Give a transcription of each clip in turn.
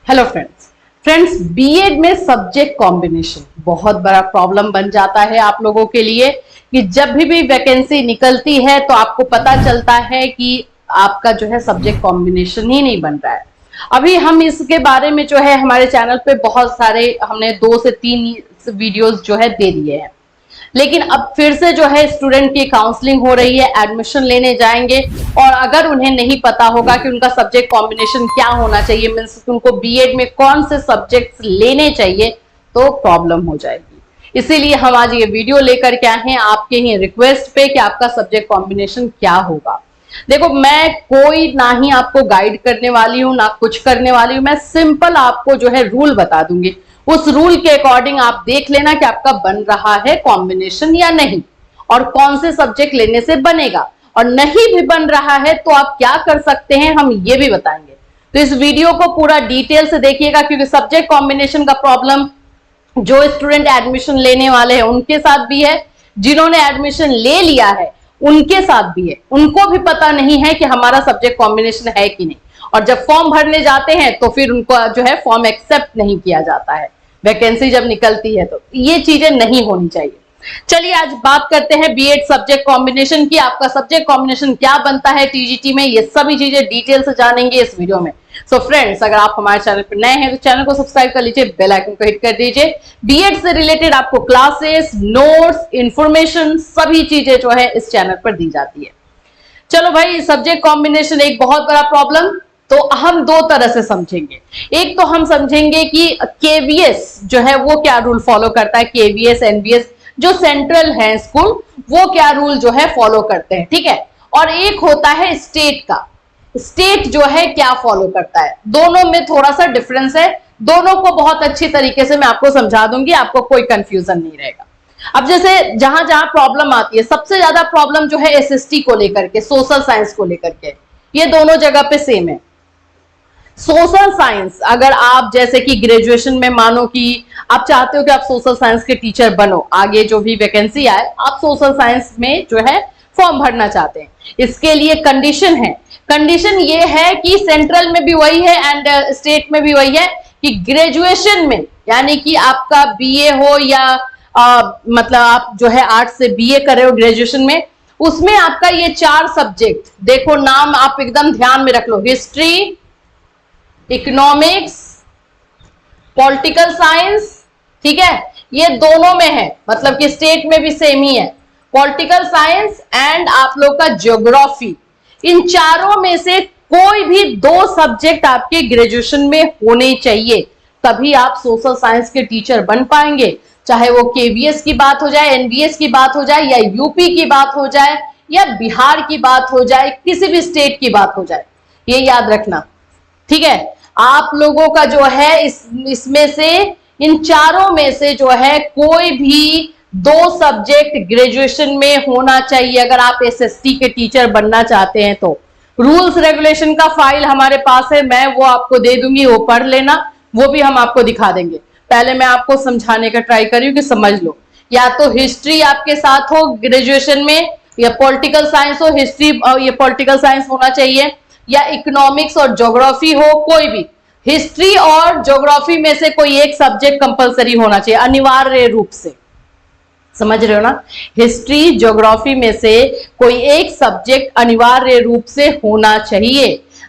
Hello friends BEd में subject combination बहुत बड़ा प्रॉब्लम बन जाता है आप लोगों के लिए कि जब भी वैकेंसी निकलती है तो आपको पता चलता है कि आपका जो है सब्जेक्ट कॉम्बिनेशन ही नहीं बन रहा है। अभी हम इसके बारे में जो है हमारे चैनल पे बहुत सारे हमने 2 से 3 वीडियोस जो है दे दिए हैं, लेकिन अब फिर से जो है स्टूडेंट की काउंसलिंग हो रही है, एडमिशन लेने जाएंगे और अगर उन्हें नहीं पता होगा कि उनका सब्जेक्ट कॉम्बिनेशन क्या होना चाहिए, मीन्स उनको बीएड में कौन से सब्जेक्ट्स लेने चाहिए, तो प्रॉब्लम हो जाएगी। इसीलिए हम आज ये वीडियो लेकर के आए हैं आपके ही रिक्वेस्ट पे कि आपका सब्जेक्ट कॉम्बिनेशन क्या होगा। देखो, मैं कोई ना ही आपको गाइड करने वाली हूँ ना कुछ करने वाली हूँ, मैं सिंपल आपको जो है रूल बता दूंगी। उस रूल के अकॉर्डिंग आप देख लेना कि आपका बन रहा है कॉम्बिनेशन या नहीं और कौन से सब्जेक्ट लेने से बनेगा, और नहीं भी बन रहा है तो आप क्या कर सकते हैं हम ये भी बताएंगे। तो इस वीडियो को पूरा डिटेल से देखिएगा, क्योंकि सब्जेक्ट कॉम्बिनेशन का प्रॉब्लम जो स्टूडेंट एडमिशन लेने वाले हैं उनके साथ भी है, जिन्होंने एडमिशन ले लिया है उनके साथ भी है। उनको भी पता नहीं है कि हमारा सब्जेक्ट कॉम्बिनेशन है कि नहीं, और जब फॉर्म भरने जाते हैं तो फिर उनको जो है फॉर्म एक्सेप्ट नहीं किया जाता है वैकेंसी जब निकलती है। तो ये चीजें नहीं होनी चाहिए। चलिए आज बात करते हैं बीएड सब्जेक्ट कॉम्बिनेशन की। आपका सब्जेक्ट कॉम्बिनेशन क्या बनता है टीजीटी में, ये सभी चीजें डिटेल से जानेंगे इस वीडियो में। सो फ्रेंड्स, अगर आप हमारे चैनल पर नए हैं तो चैनल को सब्सक्राइब कर लीजिए, बेल आइकन को हिट कर दीजिए। बीएड से रिलेटेड आपको क्लासेस, नोट्स, इंफॉर्मेशन सभी चीजें जो है इस चैनल पर दी जाती है। चलो भाई, सब्जेक्ट कॉम्बिनेशन एक बहुत बड़ा प्रॉब्लम, तो हम 2 तरह से समझेंगे। एक तो हम समझेंगे कि केवीएस जो है वो क्या रूल फॉलो करता है, केवीएस एनवीएस जो सेंट्रल है स्कूल वो क्या रूल जो है फॉलो करते हैं, ठीक है। और एक होता है स्टेट का, स्टेट जो है क्या फॉलो करता है। दोनों में थोड़ा सा डिफरेंस है, दोनों को बहुत अच्छी तरीके से मैं आपको समझा दूंगी, आपको कोई कंफ्यूजन नहीं रहेगा। अब जैसे जहां जहां प्रॉब्लम आती है, सबसे ज्यादा प्रॉब्लम जो है एसएसटी को लेकर के, सोशल साइंस को लेकर के, ये दोनों जगह पे सेम है। सोशल साइंस अगर आप जैसे कि ग्रेजुएशन में मानो कि आप चाहते हो कि आप सोशल साइंस के टीचर बनो, आगे जो भी वैकेंसी आए आप सोशल साइंस में जो है फॉर्म भरना चाहते हैं, इसके लिए कंडीशन है। कंडीशन ये है कि सेंट्रल में भी वही है एंड स्टेट में भी वही है कि ग्रेजुएशन में, यानी कि आपका बीए हो या मतलब आप जो है आर्ट्स से बीए कर रहे हो ग्रेजुएशन में, उसमें आपका ये 4 सब्जेक्ट, देखो नाम आप एकदम ध्यान में रख लो, हिस्ट्री, इकोनॉमिक्स, पॉलिटिकल साइंस, ठीक है, ये दोनों में है, मतलब कि स्टेट में भी सेम ही है। पॉलिटिकल साइंस एंड आप लोग का ज्योग्राफी, इन चारों में से कोई भी 2 सब्जेक्ट आपके ग्रेजुएशन में होने चाहिए, तभी आप सोशल साइंस के टीचर बन पाएंगे। चाहे वो केवीएस की बात हो जाए, एनवीएस की बात हो जाए, या यूपी की बात हो जाए, या बिहार की बात हो जाए, किसी भी स्टेट की बात हो जाए, ये याद रखना, ठीक है। आप लोगों का जो है इसमें से, इन चारों में से जो है कोई भी 2 सब्जेक्ट ग्रेजुएशन में होना चाहिए अगर आप एसएसटी के टीचर बनना चाहते हैं। तो रूल्स रेगुलेशन का फाइल हमारे पास है, मैं वो आपको दे दूंगी, वो पढ़ लेना, वो भी हम आपको दिखा देंगे। पहले मैं आपको समझाने का ट्राई कर रही हूँ कि समझ लो। या तो हिस्ट्री आपके साथ हो ग्रेजुएशन में, या पॉलिटिकल साइंस हो, हिस्ट्री ये पॉलिटिकल साइंस होना चाहिए, या इकोनॉमिक्स और ज्योग्राफी हो, कोई भी। हिस्ट्री और ज्योग्राफी में से कोई एक सब्जेक्ट कंपलसरी होना चाहिए अनिवार्य रूप से, समझ रहे हो ना। हिस्ट्री ज्योग्राफी में से कोई एक सब्जेक्ट अनिवार्य रूप से होना चाहिए,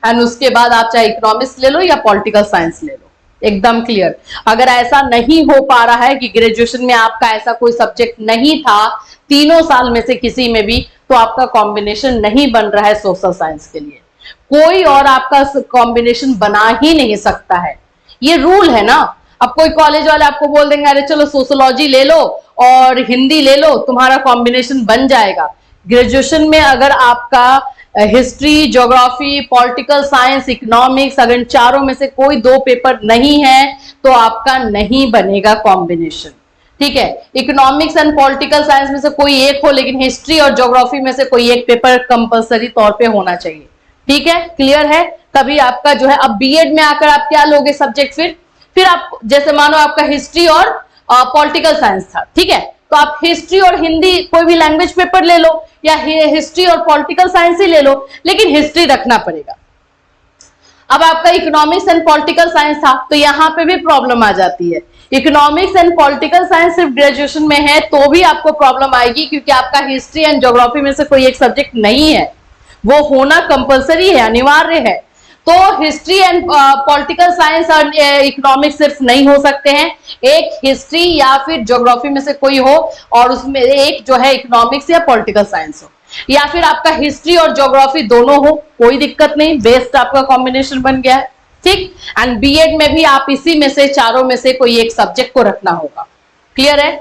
एंड उसके बाद आप चाहे इकोनॉमिक्स ले लो या पॉलिटिकल साइंस ले लो, एकदम क्लियर। अगर ऐसा नहीं हो पा रहा है कि ग्रेजुएशन में आपका ऐसा कोई सब्जेक्ट नहीं था, तीनों साल में से किसी में भी, तो आपका कॉम्बिनेशन नहीं बन रहा है सोशल साइंस के लिए, कोई और आपका कॉम्बिनेशन बना ही नहीं सकता है, ये रूल है ना। अब कोई कॉलेज वाले आपको बोल देंगे अरे चलो सोशियोलॉजी ले लो और हिंदी ले लो, तुम्हारा कॉम्बिनेशन बन जाएगा। ग्रेजुएशन में अगर आपका history, geography, political science, economics, अगर इन चारों में से कोई 2 पेपर नहीं है तो आपका नहीं बनेगा कॉम्बिनेशन, ठीक है। इकोनॉमिक्स एंड पॉलिटिकल साइंस में से कोई एक हो, लेकिन हिस्ट्री और ज्योग्राफी में से कोई एक पेपर कंपलसरी तौर पे होना चाहिए, ठीक है, क्लियर है। तभी आपका जो है, अब बीएड में आकर आप क्या लोगे सब्जेक्ट, फिर आप जैसे मानो आपका हिस्ट्री और पॉलिटिकल साइंस था, ठीक है, तो आप हिस्ट्री और हिंदी कोई भी लैंग्वेज पेपर ले लो, या हिस्ट्री और पॉलिटिकल साइंस ही ले लो, लेकिन हिस्ट्री रखना पड़ेगा। अब आपका इकोनॉमिक्स एंड पॉलिटिकल साइंस था, तो यहाँ पे भी प्रॉब्लम आ जाती है। इकोनॉमिक्स एंड पॉलिटिकल साइंस सिर्फ ग्रेजुएशन में है तो भी आपको प्रॉब्लम आएगी, क्योंकि आपका हिस्ट्री एंड ज्योग्राफी में से कोई एक सब्जेक्ट नहीं है, वो होना कंपलसरी है, अनिवार्य है। तो हिस्ट्री एंड पॉलिटिकल साइंस और इकोनॉमिक्स सिर्फ नहीं हो सकते हैं, एक हिस्ट्री या फिर ज्योग्राफी में से कोई हो और उसमें एक जो है इकोनॉमिक्स या पॉलिटिकल साइंस हो, या फिर आपका हिस्ट्री और ज्योग्राफी दोनों हो, कोई दिक्कत नहीं, बेस्ट आपका कॉम्बिनेशन बन गया है, ठीक। एंड बीएड में भी आप इसी में से चारों में से कोई एक सब्जेक्ट को रखना होगा। क्लियर है?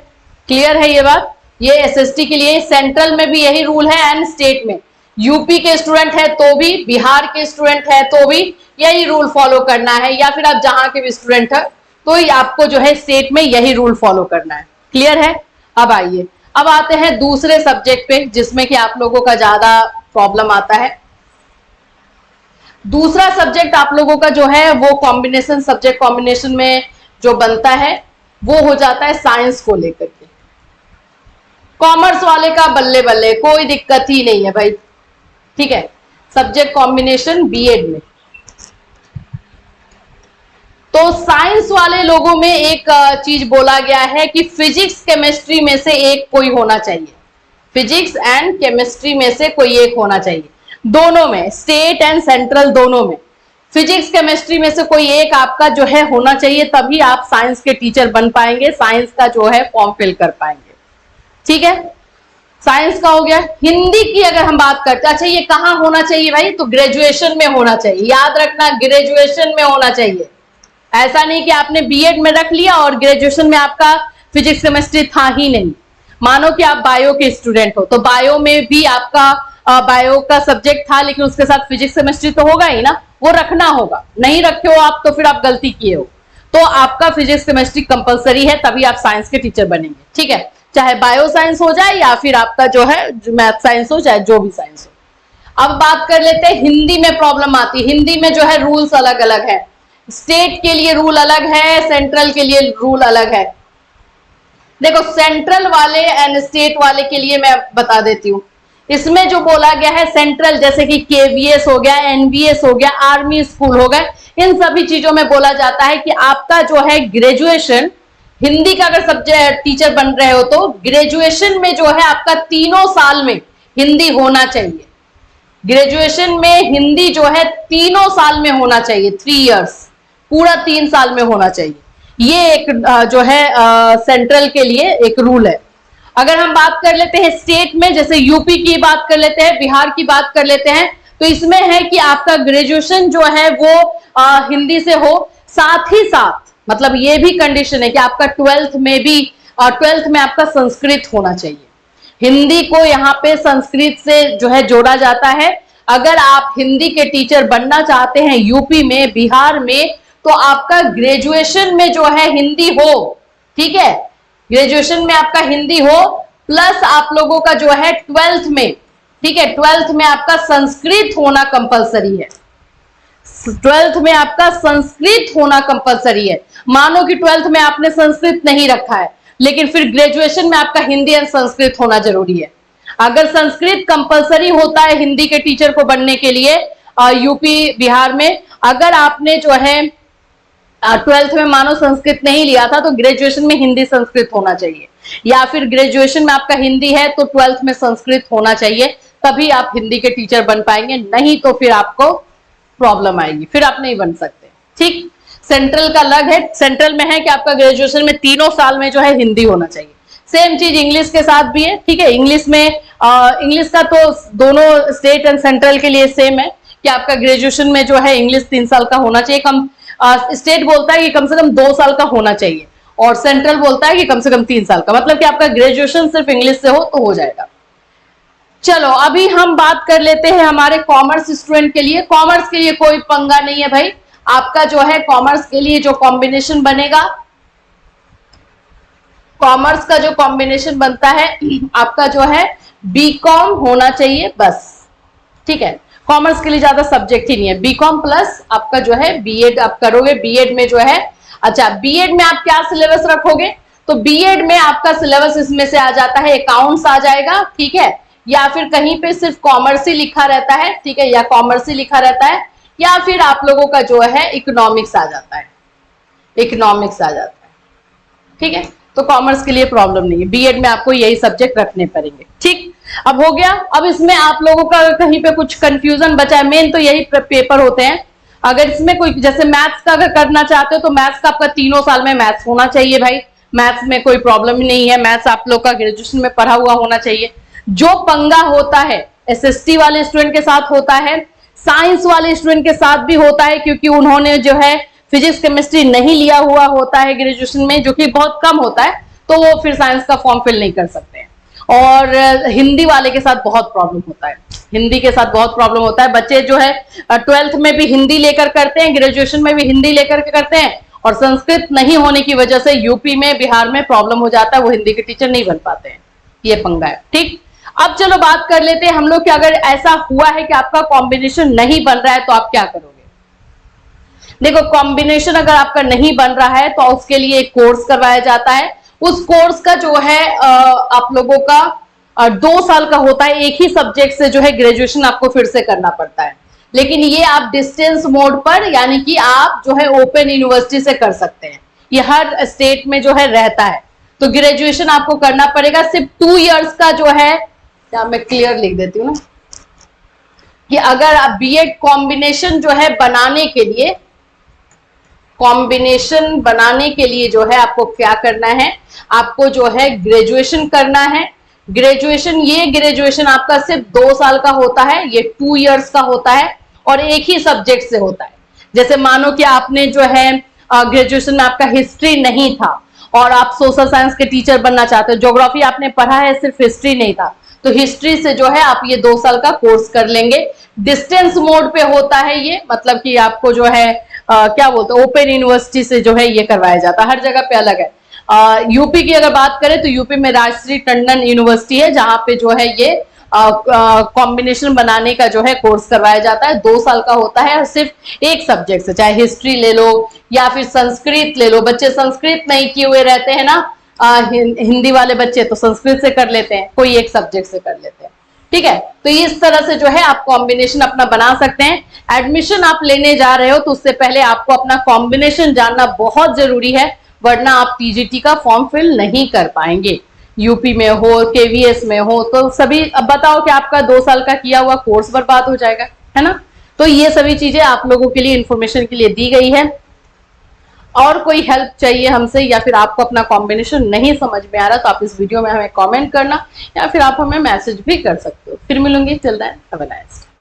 क्लियर है ये बात? ये एसएसटी के लिए सेंट्रल में भी यही रूल है एंड स्टेट में, यूपी के स्टूडेंट है तो भी, बिहार के स्टूडेंट है तो भी यही रूल फॉलो करना है, या फिर आप जहां के भी स्टूडेंट है तो आपको जो है स्टेट में यही रूल फॉलो करना है। क्लियर है? अब आइए, अब आते हैं दूसरे सब्जेक्ट पे जिसमें कि आप लोगों का ज्यादा प्रॉब्लम आता है। दूसरा सब्जेक्ट आप लोगों का जो है वो कॉम्बिनेशन, सब्जेक्ट कॉम्बिनेशन में जो बनता है वो हो जाता है साइंस को लेकर के। कॉमर्स वाले का बल्ले बल्ले, कोई दिक्कत ही नहीं है भाई, ठीक है। सब्जेक्ट कॉम्बिनेशन बीएड में, तो साइंस वाले लोगों में एक चीज बोला गया है कि फिजिक्स केमिस्ट्री में से एक कोई होना चाहिए, फिजिक्स एंड केमिस्ट्री में से कोई एक होना चाहिए, दोनों में, स्टेट एंड सेंट्रल दोनों में फिजिक्स केमिस्ट्री में से कोई एक आपका जो है होना चाहिए, तभी आप साइंस के टीचर बन पाएंगे, साइंस का जो है फॉर्म फिल कर पाएंगे, ठीक है। साइंस का हो गया। हिंदी की अगर हम बात करते हैं, अच्छा ये कहाँ होना चाहिए भाई, तो ग्रेजुएशन में होना चाहिए, याद रखना ग्रेजुएशन में होना चाहिए, ऐसा नहीं कि आपने बीएड में रख लिया और ग्रेजुएशन में आपका फिजिक्स केमिस्ट्री था ही नहीं। मानो कि आप बायो के स्टूडेंट हो तो बायो में भी आपका बायो का सब्जेक्ट था, लेकिन उसके साथ फिजिक्स केमिस्ट्री तो होगा ही ना, वो रखना होगा, नहीं रखे हो आप तो फिर आप गलती किए हो, तो आपका फिजिक्स केमिस्ट्री कंपलसरी है, तभी आप साइंस के टीचर बनेंगे, ठीक है। चाहे बायो साइंस हो जाए या फिर आपका जो है मैथ साइंस हो, चाहे जो भी साइंस हो। अब बात कर लेते हैं हिंदी में प्रॉब्लम आती है। हिंदी में जो है रूल्स अलग अलग है, स्टेट के लिए रूल अलग है, सेंट्रल के लिए रूल अलग है। देखो सेंट्रल वाले एंड स्टेट वाले के लिए मैं बता देती हूँ, इसमें जो बोला गया है सेंट्रल, जैसे कि केवीएस हो गया, एनवीएस हो गया, आर्मी स्कूल हो गए, इन सभी चीजों में बोला जाता है कि आपका जो है ग्रेजुएशन, हिंदी का अगर सब्जेक्ट टीचर बन रहे हो तो ग्रेजुएशन में जो है आपका 3 साल में हिंदी होना चाहिए, ग्रेजुएशन में हिंदी जो है 3 साल में होना चाहिए, 3 इयर्स, पूरा 3 साल में होना चाहिए। ये एक जो है सेंट्रल के लिए एक रूल है। अगर हम बात कर लेते हैं स्टेट में, जैसे यूपी की बात कर लेते हैं, बिहार की बात कर लेते हैं, तो इसमें है कि आपका ग्रेजुएशन जो है वो हिंदी से हो, साथ ही साथ मतलब ये भी कंडीशन है कि आपका 12th में भी, 12th में आपका संस्कृत होना चाहिए। हिंदी को यहाँ पे संस्कृत से जो है जोड़ा जाता है। अगर आप हिंदी के टीचर बनना चाहते हैं यूपी में, बिहार में, तो आपका ग्रेजुएशन में जो है हिंदी हो, ठीक है, ग्रेजुएशन में आपका हिंदी हो, प्लस आप लोगों का जो है 12th में, ठीक है, 12th में आपका संस्कृत होना कंपलसरी है, 12th में आपका संस्कृत होना कंपलसरी है। मानो कि 12th में आपने संस्कृत नहीं रखा है, लेकिन फिर ग्रेजुएशन में आपका हिंदी और संस्कृत होना जरूरी है। अगर संस्कृत कंपलसरी होता है हिंदी के टीचर को बनने के लिए यूपी बिहार में, अगर आपने जो है 12th में मानो संस्कृत नहीं लिया था तो ग्रेजुएशन में हिंदी संस्कृत होना चाहिए, या फिर ग्रेजुएशन में आपका हिंदी है तो 12th में संस्कृत होना चाहिए, तभी आप हिंदी के टीचर बन पाएंगे, नहीं तो फिर आपको प्रॉब्लम आएगी, फिर आप नहीं बन सकते, ठीक। सेंट्रल का अलग है, सेंट्रल में है कि आपका ग्रेजुएशन में 3 साल में जो है हिंदी होना चाहिए। सेम चीज इंग्लिश के साथ भी है, ठीक है। इंग्लिश में इंग्लिश का तो दोनों स्टेट एंड सेंट्रल के लिए सेम है कि आपका ग्रेजुएशन में जो है इंग्लिश 3 साल का होना चाहिए, कम स्टेट बोलता है कि कम से कम 2 साल का होना चाहिए और सेंट्रल बोलता है कि कम से कम 3 साल का, मतलब कि आपका ग्रेजुएशन सिर्फ इंग्लिश से हो तो हो जाएगा। चलो अभी हम बात कर लेते हैं हमारे कॉमर्स स्टूडेंट के लिए। कॉमर्स के लिए कोई पंगा नहीं है भाई, आपका जो है कॉमर्स के लिए जो कॉम्बिनेशन बनेगा, कॉमर्स का जो कॉम्बिनेशन बनता है आपका जो है बीकॉम होना चाहिए बस, ठीक है। कॉमर्स के लिए ज्यादा सब्जेक्ट ही नहीं है, बीकॉम प्लस आपका जो है बीएड आप करोगे। बीएड में जो है, अच्छा बीएड में आप क्या सिलेबस रखोगे, तो बीएड में आपका सिलेबस इसमें से आ जाता है अकाउंट्स आ जाएगा, ठीक है, या फिर कहीं पे सिर्फ कॉमर्स ही लिखा रहता है, ठीक है, या कॉमर्स ही लिखा रहता है, या फिर आप लोगों का जो है इकोनॉमिक्स आ जाता है, इकोनॉमिक्स आ जाता है। ठीक है, तो कॉमर्स के लिए प्रॉब्लम नहीं है, बीएड में आपको यही सब्जेक्ट रखने पड़ेंगे। ठीक, अब हो गया। अब इसमें आप लोगों का कहीं पे कुछ कंफ्यूजन बचा है, मेन तो यही पेपर होते हैं। अगर इसमें कोई जैसे मैथ्स का अगर करना चाहते हो तो मैथ्स का आपका तीनों साल में मैथ्स होना चाहिए भाई, मैथ्स में कोई प्रॉब्लम ही नहीं है, मैथ्स आप लोग का ग्रेजुएशन में पढ़ा हुआ होना चाहिए। जो पंगा होता है एसएसटी वाले स्टूडेंट के साथ होता है, साइंस वाले स्टूडेंट के साथ भी होता है, क्योंकि उन्होंने जो है फिजिक्स केमिस्ट्री नहीं लिया हुआ होता है ग्रेजुएशन में, जो कि बहुत कम होता है, तो वो फिर साइंस का फॉर्म फिल नहीं कर सकते हैं। और हिंदी वाले के साथ बहुत प्रॉब्लम होता है, हिंदी के साथ बहुत प्रॉब्लम होता है। बच्चे जो है 12th में भी हिंदी लेकर करते हैं, ग्रेजुएशन में भी हिंदी लेकर के करते हैं, और संस्कृत नहीं होने की वजह से यूपी में बिहार में प्रॉब्लम हो जाता है, वो हिंदी के टीचर नहीं बन पाते हैं, ये पंगा है। ठीक, अब चलो बात कर लेते हैं हम लोग कि अगर ऐसा हुआ है कि आपका कॉम्बिनेशन नहीं बन रहा है तो आप क्या करोगे। देखो, कॉम्बिनेशन अगर आपका नहीं बन रहा है तो उसके लिए एक कोर्स करवाया जाता है। उस कोर्स का जो है आप लोगों का 2 साल का होता है, एक ही सब्जेक्ट से जो है ग्रेजुएशन आपको फिर से करना पड़ता है, लेकिन ये आप डिस्टेंस मोड पर, यानी कि आप जो है ओपन यूनिवर्सिटी से कर सकते हैं, ये हर स्टेट में जो है रहता है। तो ग्रेजुएशन आपको करना पड़ेगा, सिर्फ 2 इयर्स का जो है, या मैं क्लियर लिख देती हूँ ना, कि अगर आप बीएड कॉम्बिनेशन जो है बनाने के लिए, कॉम्बिनेशन बनाने के लिए जो है आपको क्या करना है, आपको जो है ग्रेजुएशन करना है। ग्रेजुएशन, ये ग्रेजुएशन आपका सिर्फ 2 साल का होता है, ये 2 इयर्स का होता है, और एक ही सब्जेक्ट से होता है। जैसे मानो कि आपने जो है ग्रेजुएशन में आपका हिस्ट्री नहीं था और आप सोशल साइंस के टीचर बनना चाहते हो, ज्योग्राफी आपने पढ़ा है, सिर्फ हिस्ट्री नहीं था, तो हिस्ट्री से जो है आप ये 2 साल का कोर्स कर लेंगे। डिस्टेंस मोड पे होता है ये, मतलब कि आपको जो है क्या बोलते हैं, ओपन यूनिवर्सिटी से जो है ये करवाया जाता है, हर जगह पे अलग है। यूपी की अगर बात करें तो यूपी में राजश्री टंडन यूनिवर्सिटी है, जहां पे जो है ये कॉम्बिनेशन बनाने का जो है कोर्स करवाया जाता है, 2 साल का होता है, और सिर्फ एक सब्जेक्ट से, चाहे हिस्ट्री ले लो या फिर संस्कृत ले लो। बच्चे संस्कृत नहीं किए हुए रहते हैं ना, हिंदी वाले बच्चे तो संस्कृत से कर लेते हैं, कोई एक सब्जेक्ट से कर लेते हैं। ठीक है, तो इस तरह से जो है आप कॉम्बिनेशन अपना बना सकते हैं। एडमिशन आप लेने जा रहे हो तो उससे पहले आपको अपना कॉम्बिनेशन जानना बहुत जरूरी है, वरना आप टीजीटी का फॉर्म फिल नहीं कर पाएंगे। यूपी में हो, केवीएस में हो, तो सभी, अब बताओ कि आपका 2 साल का किया हुआ कोर्स बर्बाद हो जाएगा, है ना। तो ये सभी चीजें आप लोगों के लिए इंफॉर्मेशन के लिए दी गई है। और कोई हेल्प चाहिए हमसे, या फिर आपको अपना कॉम्बिनेशन नहीं समझ में आ रहा, तो आप इस वीडियो में हमें कमेंट करना, या फिर आप हमें मैसेज भी कर सकते हो। फिर मिलूंगी, till then have a nice day.